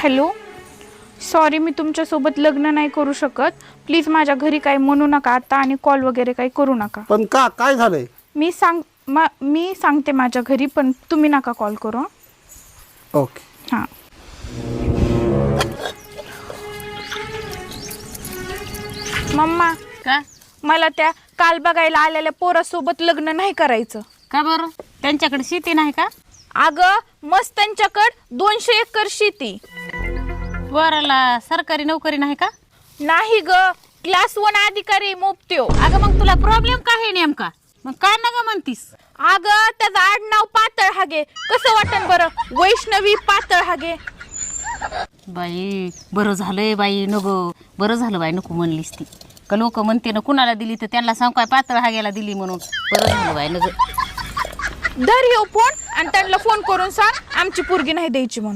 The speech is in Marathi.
हॅलो, सॉरी मी तुमच्यासोबत लग्न नाही करू शकत. प्लीज माझ्या घरी काही म्हणू नका आता आणि कॉल वगैरे काही करू नका. पण का काय झालंय? मी सांगते माझ्या घरी, पण तुम्ही नका कॉल करू हं? ओके. हां. मम्मा, का मला त्या काल बघायला आलेल्या पोरासोबत लग्न नाही करायचं. का बरं? त्यांच्याकडे शेती नाही का? अगं मस्त त्यांच्याकडं 200 एकर शेती. पोराला सरकारी नोकरी नाही का? नाही ग, क्लास 1 अधिकारी मोपत्यो. अगं मग तुला प्रॉब्लेम काय आहे नेमका? मग काय नका म्हणतीस? अगं त्याचं आडनाव पातळ हागे. कसं वाटन बरं? वैष्णवी पातळ हागे. बाई बरं झालंय बाई, नको बरं झालं बाई, नको म्हणलीस ती. का लोक म्हणते ना कुणाला दिली तर त्यांना सांग काय पातळ हाग्याला दिली म्हणून. बरं झालं बाई, नको. धर येऊ फोन आणि त्यांना फोन करून सांग आमची पोरगी नाही द्यायची म्हणून.